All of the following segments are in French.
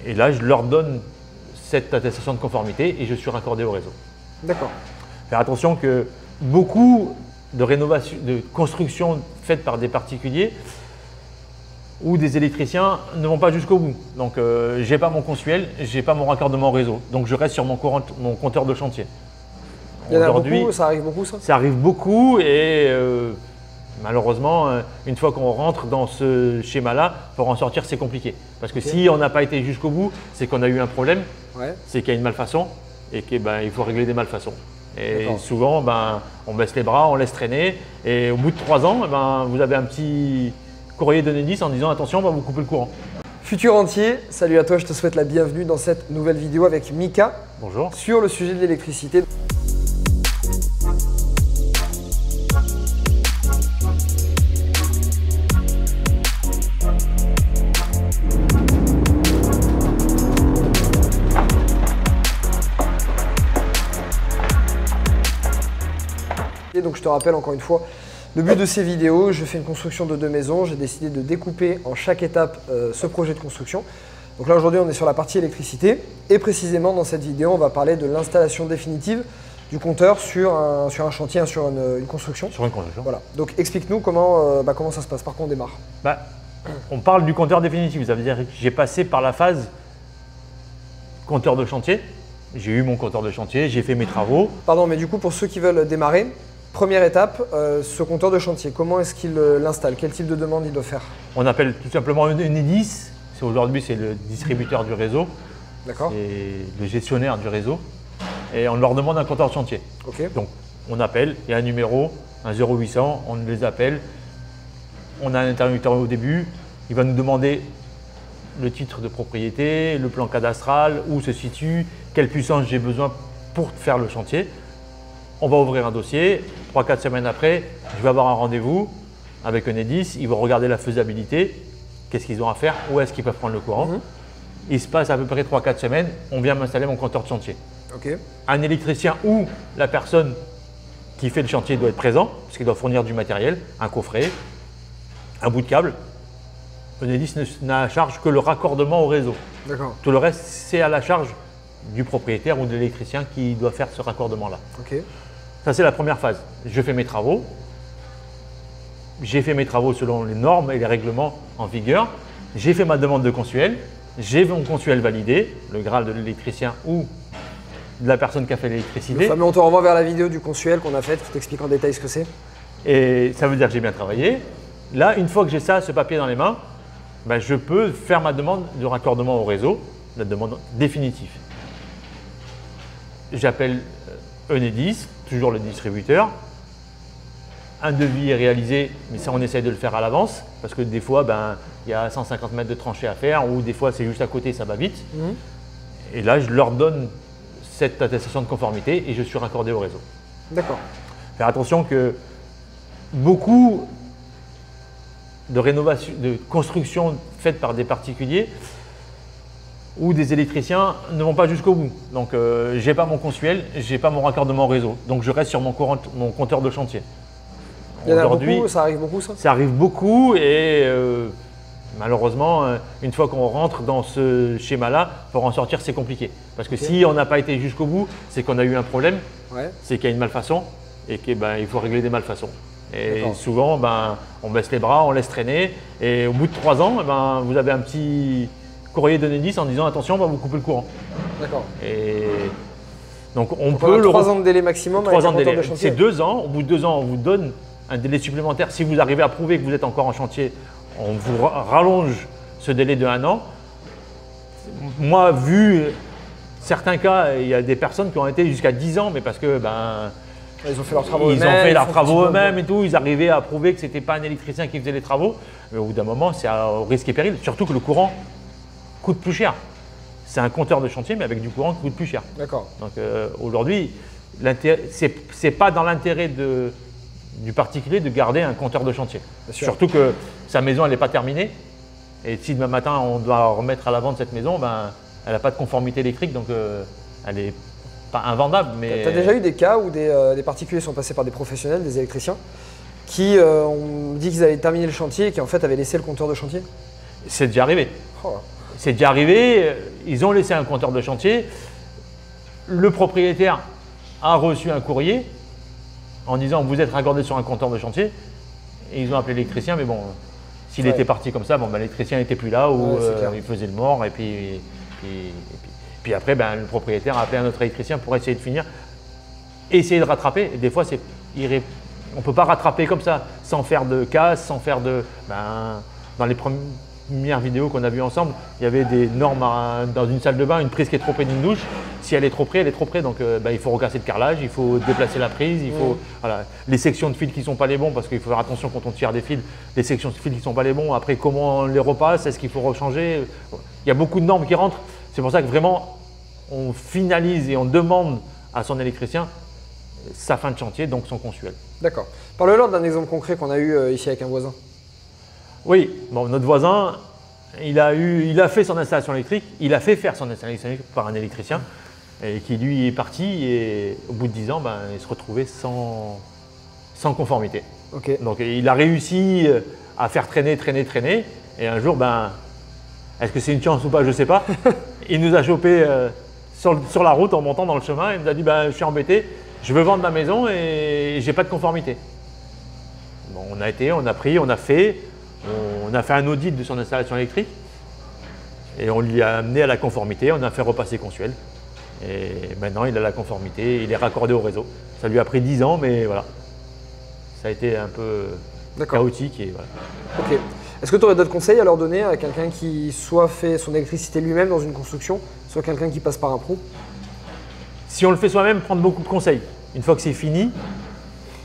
Et là, je leur donne cette attestation de conformité et je suis raccordé au réseau. D'accord. Faire attention que beaucoup de rénovations, de constructions faites par des particuliers ou des électriciens ne vont pas jusqu'au bout. Donc, je n'ai pas mon consuel, je n'ai pas mon raccordement au réseau. Donc, je reste sur mon compteur de chantier. Il y en a beaucoup, ça arrive beaucoup ça? Ça arrive beaucoup et malheureusement, une fois qu'on rentre dans ce schéma-là, pour en sortir, c'est compliqué. Parce que si on n'a pas été jusqu'au bout, c'est qu'on a eu un problème, c'est qu'il y a une malfaçon et qu'il faut régler des malfaçons. Et souvent, on baisse les bras, on laisse traîner et au bout de 3 ans, vous avez un petit courrier d'Enedis en disant attention, on va vous couper le courant. Futur entier, salut à toi, je te souhaite la bienvenue dans cette nouvelle vidéo avec Mika. Bonjour. Sur le sujet de l'électricité. Et donc je te rappelle encore une fois, le but de ces vidéos, je fais une construction de 2 maisons, j'ai décidé de découper en chaque étape ce projet de construction. Donc là aujourd'hui on est sur la partie électricité et précisément dans cette vidéo on va parler de l'installation définitive du compteur sur un chantier, sur une construction. Sur une construction. Voilà. Donc explique-nous comment ça se passe, par quoi on démarre. On parle du compteur définitif, ça veut dire que j'ai passé par la phase compteur de chantier. J'ai eu mon compteur de chantier, j'ai fait mes travaux. Pardon, mais du coup pour ceux qui veulent démarrer, première étape, ce compteur de chantier, comment est-ce qu'il l'installe? Quel type de demande il doit faire? On appelle tout simplement Enedis. Aujourd'hui, c'est le distributeur du réseau. D'accord. C'est le gestionnaire du réseau. Et on leur demande un compteur de chantier. Donc, on appelle, il y a un numéro, un 0800, on les appelle. On a un interlocuteur au début. Il va nous demander le titre de propriété, le plan cadastral, où se situe, quelle puissance j'ai besoin pour faire le chantier. On va ouvrir un dossier. 3-4 semaines après, je vais avoir un rendez-vous avec Enedis. Ils vont regarder la faisabilité. Qu'est-ce qu'ils ont à faire? Où est-ce qu'ils peuvent prendre le courant? Il se passe à peu près 3-4 semaines. On vient m'installer mon compteur de chantier. Un électricien ou la personne qui fait le chantier doit être présent parce qu'il doit fournir du matériel, un coffret, un bout de câble. Enedis n'a à charge que le raccordement au réseau. Tout le reste, c'est à la charge du propriétaire ou de l'électricien qui doit faire ce raccordement-là. Ça, c'est la première phase. Je fais mes travaux. J'ai fait mes travaux selon les normes et les règlements en vigueur. J'ai fait ma demande de consuel. J'ai mon consuel validé, le Graal de l'électricien ou de la personne qui a fait l'électricité. On te renvoie vers la vidéo du consuel qu'on a faite qui t'explique en détail ce que c'est. Et ça veut dire que j'ai bien travaillé. Là, une fois que j'ai ça, ce papier dans les mains, je peux faire ma demande de raccordement au réseau, la demande définitive. J'appelle Enedis, toujours le distributeur. Un devis est réalisé, mais ça on essaye de le faire à l'avance parce que des fois il y a 150 mètres de tranchée à faire ou des fois c'est juste à côté, ça va vite. Et là je leur donne cette attestation de conformité et je suis raccordé au réseau. D'accord. Faire attention que beaucoup de rénovations, de constructions faites par des particuliers ou des électriciens ne vont pas jusqu'au bout. Donc je n'ai pas mon consuel, je n'ai pas mon raccordement au réseau. Donc je reste sur mon compteur de chantier. Il y en a beaucoup, ça arrive beaucoup ça? Ça arrive beaucoup et malheureusement, une fois qu'on rentre dans ce schéma-là, pour en sortir, c'est compliqué. Parce que si on n'a pas été jusqu'au bout, c'est qu'on a eu un problème, c'est qu'il y a une malfaçon et qu'il faut régler des malfaçons. Et souvent, on baisse les bras, on laisse traîner et au bout de 3 ans, vous avez un petit courrier d'Enedis en disant attention, on va vous couper le courant. Et donc on peut 3 ans de délai maximum. 3 ans de délai. C'est 2 ans. Au bout de 2 ans, on vous donne un délai supplémentaire. Si vous arrivez à prouver que vous êtes encore en chantier, on vous rallonge ce délai de 1 an. Moi, vu certains cas, il y a des personnes qui ont été jusqu'à 10 ans, mais parce que ils ont fait leurs travaux eux-mêmes. Ils ont fait leurs travaux eux-mêmes et tout. Ils arrivaient à prouver que ce n'était pas un électricien qui faisait les travaux. Mais au bout d'un moment, c'est au risque et péril. Surtout que le courant coûte plus cher. C'est un compteur de chantier, mais avec du courant qui coûte plus cher. Donc aujourd'hui, ce n'est pas dans l'intérêt du particulier de garder un compteur de chantier. Surtout que sa maison, elle n'est pas terminée. Et si demain matin, on doit remettre à la vente cette maison, elle n'a pas de conformité électrique, donc elle n'est pas invendable. Tu as déjà eu des cas où des particuliers sont passés par des professionnels, des électriciens, qui ont dit qu'ils avaient terminé le chantier et qui en fait avaient laissé le compteur de chantier? C'est déjà arrivé. C'est déjà arrivé. ils ont laissé un compteur de chantier. Le propriétaire a reçu un courrier en disant vous êtes raccordé sur un compteur de chantier. Et ils ont appelé l'électricien, mais bon, s'il était parti comme ça, bon, ben, l'électricien n'était plus là ou il faisait le mort. Et puis après, ben, le propriétaire a appelé un autre électricien pour essayer de finir, essayer de rattraper. Et des fois, on ne peut pas rattraper comme ça, sans faire de casse, sans faire de… Ben, dans les premières vidéos qu'on a vues ensemble, il y avait des normes dans une salle de bain, une prise qui est trop près d'une douche. Si elle est trop près, elle est trop près. Donc ben, il faut recasser le carrelage, il faut déplacer la prise, il faut… Voilà. Les sections de fils qui ne sont pas les bons, parce qu'il faut faire attention quand on tire des fils, les sections de fils qui ne sont pas les bons. Après, comment on les repasse, est-ce qu'il faut rechanger? Il y a beaucoup de normes qui rentrent. C'est pour ça que vraiment, on finalise et on demande à son électricien sa fin de chantier, donc son consuel. D'accord. Parle-leur d'un exemple concret qu'on a eu ici avec un voisin. Oui, bon, notre voisin, il a fait son installation électrique, il a fait faire son installation électrique par un électricien et qui lui est parti et au bout de 10 ans, ben, il se retrouvait sans conformité. Okay. Donc il a réussi à faire traîner et un jour, ben, est-ce que c'est une chance ou pas, je ne sais pas, il nous a chopé sur la route en montant dans le chemin et il nous a dit ben, je suis embêté, je veux vendre ma maison et j'ai pas de conformité. Bon, on a fait un audit de son installation électrique et on lui a amené à la conformité, on a fait repasser consuel et maintenant il a la conformité, il est raccordé au réseau. Ça lui a pris 10 ans mais voilà, ça a été un peu chaotique. Et voilà. Ok. Est-ce que tu aurais d'autres conseils à leur donner à quelqu'un qui soit fait son électricité lui-même dans une construction, soit quelqu'un qui passe par un pro? Si on le fait soi-même, prendre beaucoup de conseils. Une fois que c'est fini,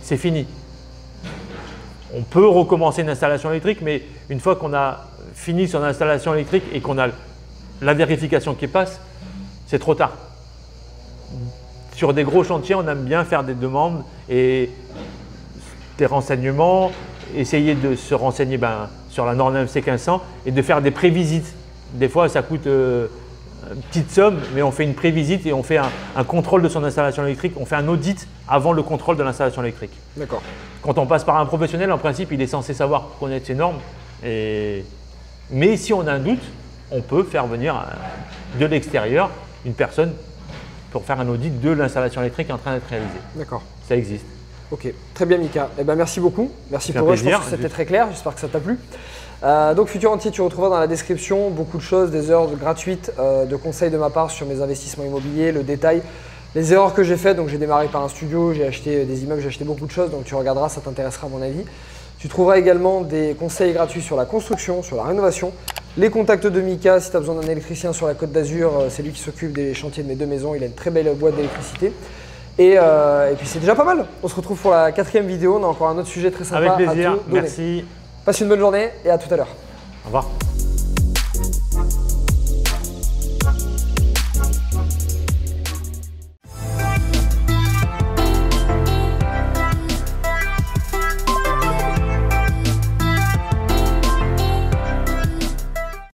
c'est fini. On peut recommencer une installation électrique, mais une fois qu'on a fini son installation électrique et qu'on a la vérification qui passe, c'est trop tard. Sur des gros chantiers, on aime bien faire des demandes et des renseignements, essayer de se renseigner sur la norme MC 1500 et de faire des prévisites. Des fois, ça coûte une petite somme, mais on fait une prévisite et on fait un contrôle de son installation électrique. On fait un audit avant le contrôle de l'installation électrique. D'accord. Quand on passe par un professionnel, en principe, il est censé savoir connaître ses normes. Mais si on a un doute, on peut faire venir de l'extérieur une personne pour faire un audit de l'installation électrique en train d'être réalisée. D'accord. Ça existe. Ok, très bien Mika. Eh ben, merci beaucoup. Merci pour eux, je pense que c'était très clair. J'espère que ça t'a plu. Donc Futur Rentier, tu retrouveras dans la description beaucoup de choses, des heures gratuites de conseils de ma part sur mes investissements immobiliers, le détail, les erreurs que j'ai faites. Donc j'ai démarré par un studio, j'ai acheté des immeubles, j'ai acheté beaucoup de choses, donc tu regarderas, ça t'intéressera à mon avis. Tu trouveras également des conseils gratuits sur la construction, sur la rénovation, les contacts de Mika si tu as besoin d'un électricien sur la Côte d'Azur, c'est lui qui s'occupe des chantiers de mes 2 maisons, il a une très belle boîte d'électricité. Et puis c'est déjà pas mal. On se retrouve pour la 4e vidéo, on a encore un autre sujet très sympa. Avec plaisir, à te donner. merci. Passe une bonne journée et à tout à l'heure. Au revoir.